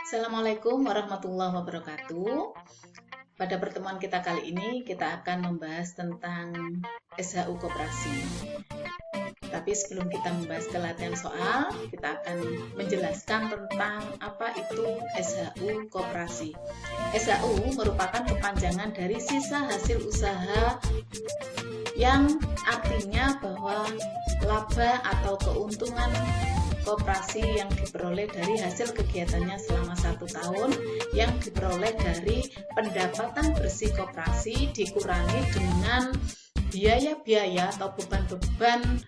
Assalamualaikum warahmatullahi wabarakatuh. Pada pertemuan kita kali ini kita akan membahas tentang SHU koperasi. Tapi sebelum kita membahas ke latihan soal, kita akan menjelaskan tentang apa itu SHU koperasi. SHU merupakan kepanjangan dari sisa hasil usaha yang artinya bahwa laba atau keuntungan koperasi yang diperoleh dari hasil kegiatannya selama 1 tahun yang diperoleh dari pendapatan bersih koperasi dikurangi dengan biaya-biaya atau beban-beban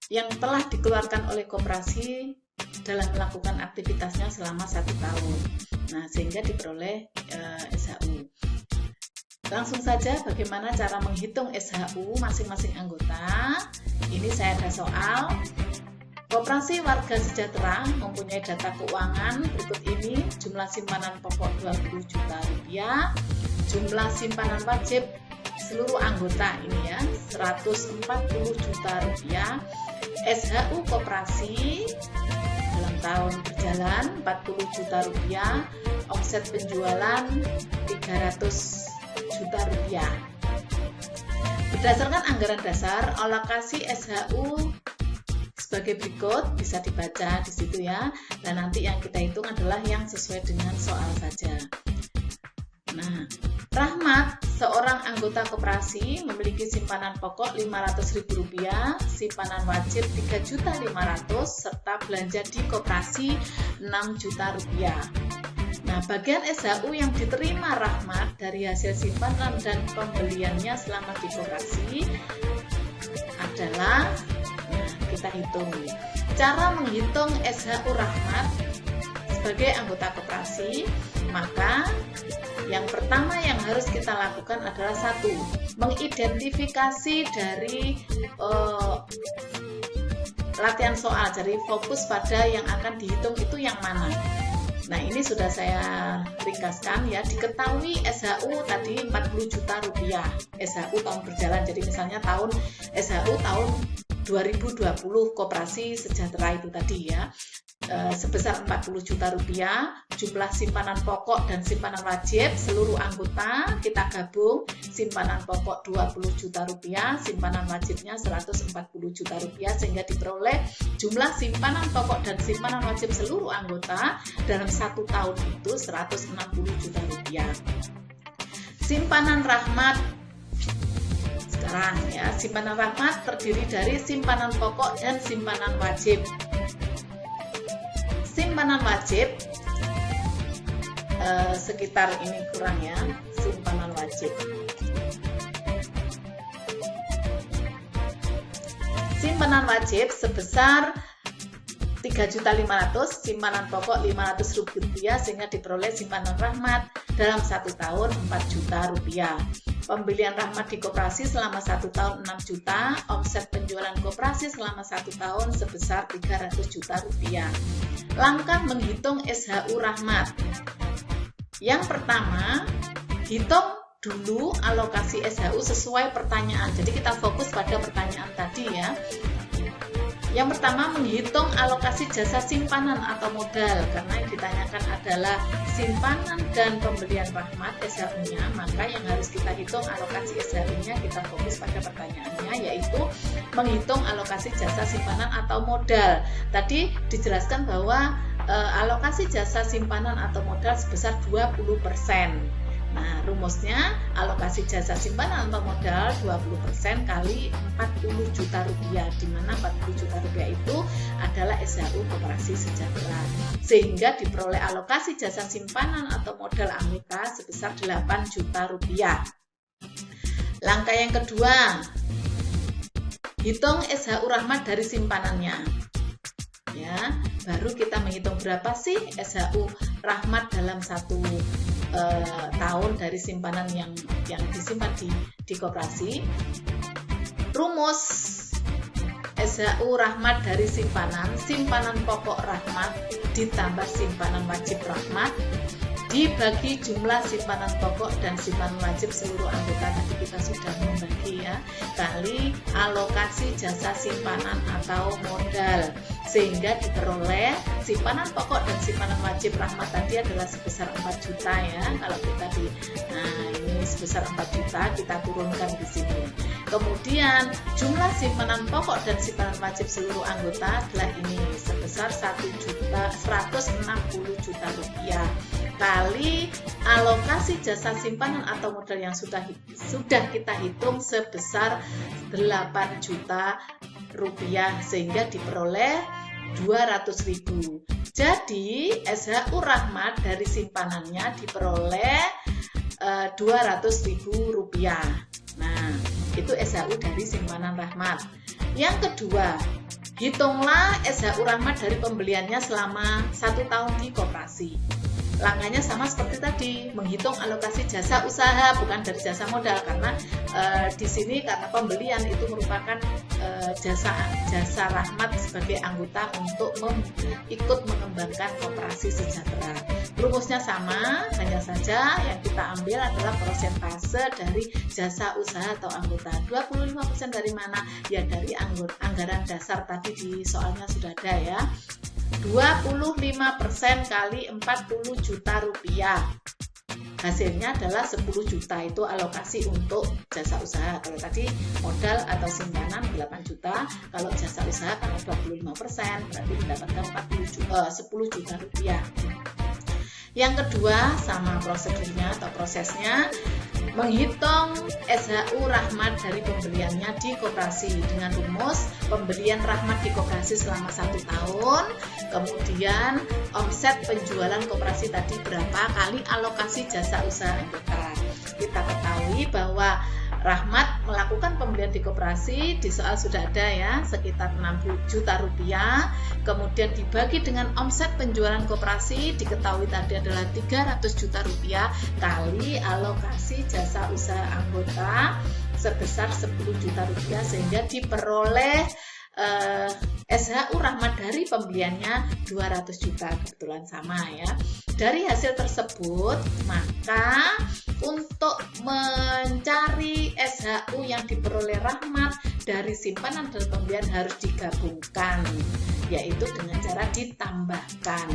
yang telah dikeluarkan oleh koperasi dalam melakukan aktivitasnya selama 1 tahun. Nah, sehingga diperoleh SHU. Langsung saja bagaimana cara menghitung SHU masing-masing anggota. Ini saya ada soal. Koperasi Warga Sejahtera mempunyai data keuangan berikut ini: jumlah simpanan pokok 20 juta rupiah, jumlah simpanan wajib seluruh anggota ini ya 140 juta rupiah, SHU koperasi dalam tahun berjalan 40 juta rupiah, omset penjualan 300 juta rupiah. Berdasarkan anggaran dasar, alokasi SHU sebagai berikut, bisa dibaca di situ ya. Dan nanti yang kita hitung adalah yang sesuai dengan soal saja. Nah, Rahmat, seorang anggota koperasi, memiliki simpanan pokok Rp500.000, simpanan wajib Rp3.500.000, serta belanja di koperasi Rp6 juta. Nah, bagian SHU yang diterima Rahmat dari hasil simpanan dan pembeliannya selama di koperasi adalah, kita hitung. Cara menghitung SHU Rahmat sebagai anggota koperasi, maka yang pertama yang harus kita lakukan adalah satu, mengidentifikasi dari latihan soal, jadi fokus pada yang akan dihitung itu yang mana. Nah, ini sudah saya ringkaskan ya. Diketahui SHU tadi 40 juta rupiah, SHU tahun berjalan. Jadi misalnya SHU tahun 2020 Koperasi Sejahtera itu tadi ya, sebesar 40 juta rupiah. Jumlah simpanan pokok dan simpanan wajib seluruh anggota kita gabung, simpanan pokok 20 juta rupiah, simpanan wajibnya 140 juta rupiah, sehingga diperoleh jumlah simpanan pokok dan simpanan wajib seluruh anggota dalam 1 tahun itu 160 juta rupiah. Simpanan Rahmat sekarang ya, simpanan Rahmat terdiri dari simpanan pokok dan simpanan wajib. Simpanan wajib sekitar ini kurang ya, simpanan wajib. Simpanan wajib sebesar 3.500.000, simpanan pokok Rp500.000, sehingga diperoleh simpanan Rahmat dalam 1 tahun 4 juta rupiah. Pembelian Rahmat di koperasi selama 1 tahun 6 juta, omset penjualan koperasi selama 1 tahun sebesar 300 juta rupiah. Langkah menghitung SHU Rahmat. Yang pertama, hitung dulu alokasi SHU sesuai pertanyaan. Jadi kita fokus pada pertanyaan tadi ya. Yang pertama, menghitung alokasi jasa simpanan atau modal, karena yang ditanyakan adalah simpanan dan pembelian Rahmat SHU-nya, maka yang harus kita hitung alokasi SHU-nya, kita fokus pada pertanyaannya, yaitu menghitung alokasi jasa simpanan atau modal. Tadi dijelaskan bahwa alokasi jasa simpanan atau modal sebesar 20%. Nah, rumusnya alokasi jasa simpanan atau modal 20% kali 40 juta rupiah, di mana 40 juta rupiah itu adalah SHU Koperasi Sejahtera, sehingga diperoleh alokasi jasa simpanan atau modal anggota sebesar 8 juta rupiah. Langkah yang kedua, hitung SHU Rahmat dari simpanannya. Ya, baru kita menghitung berapa sih SHU Rahmat dalam 1 tahun dari simpanan yang disimpan di koperasi. Rumus SHU Rahmat dari simpanan pokok Rahmat ditambah simpanan wajib Rahmat dibagi jumlah simpanan pokok dan simpanan wajib seluruh anggota, tadi kita sudah membagi ya, kali alokasi jasa simpanan atau modal. sehingga diperoleh simpanan pokok dan simpanan wajib Rahmat tadi adalah sebesar 4 juta ya. Kalau kita ini sebesar 4 juta kita turunkan di sini. Kemudian jumlah simpanan pokok dan simpanan wajib seluruh anggota adalah ini sebesar 160 juta rupiah kali alokasi jasa simpanan atau modal yang sudah kita hitung sebesar 8 juta rupiah sehingga diperoleh 200.000. Jadi SHU Rahmat dari simpanannya diperoleh 200.000 rupiah. Nah, itu SHU dari simpanan Rahmat. Yang kedua, hitunglah SHU Rahmat dari pembeliannya selama 1 tahun di koperasi. Langkahnya sama seperti tadi, menghitung alokasi jasa usaha bukan dari jasa modal, karena di sini karena pembelian itu merupakan jasa Rahmat sebagai anggota untuk ikut mengembangkan koperasi sejahtera. Rumusnya sama, hanya saja yang kita ambil adalah persentase dari jasa usaha atau anggota. 25% dari mana? Ya dari anggaran dasar tadi di soalnya sudah ada ya. 25% kali 40 juta rupiah. Hasilnya adalah 10 juta, itu alokasi untuk jasa usaha. Kalau tadi modal atau simpanan 8 juta, kalau jasa usaha karena 25% berarti mendapatkan 10 juta rupiah. Yang kedua, sama prosedurnya atau prosesnya, menghitung SHU Rahmat dari pembeliannya di koperasi dengan rumus pembelian Rahmat di koperasi selama 1 tahun, kemudian omset penjualan koperasi tadi berapa kali alokasi jasa usaha anggota. Kita ketahui bahwa Rahmat melakukan pembelian di koperasi, di soal sudah ada ya, sekitar 60 juta rupiah, kemudian dibagi dengan omset penjualan koperasi, diketahui tadi adalah 300 juta rupiah, kali alokasi jasa usaha anggota sebesar 10 juta rupiah, sehingga diperoleh SHU Rahmat dari pembeliannya 200 juta, kebetulan sama ya. Dari hasil tersebut, maka untuk mencari SHU yang diperoleh Rahmat dari simpanan dan pembelian harus digabungkan, yaitu dengan cara ditambahkan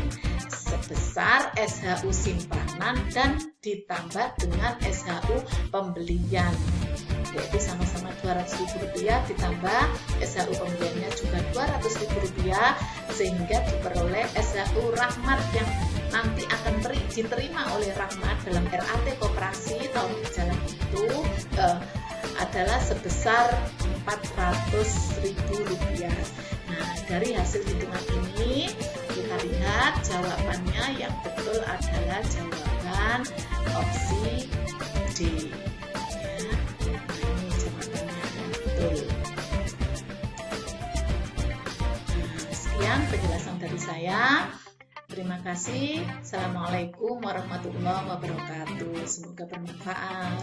sebesar SHU simpanan dan ditambah dengan SHU pembelian, yaitu sama-sama 200.000 rupiah ditambah SHU pembeliannya juga 200.000 rupiah, sehingga diperoleh SHU Rahmat yang nanti akan diterima oleh Rahmat dalam RAT koperasi tahun berjalan itu adalah sebesar 400.000 rupiah. Nah, dari hasil hitungan ini kita lihat jawabannya yang betul adalah jawaban opsi D. Ya, ini jawabannya yang betul. Nah, sekian penjelasan dari saya. Terima kasih. Assalamualaikum warahmatullahi wabarakatuh. Semoga bermanfaat.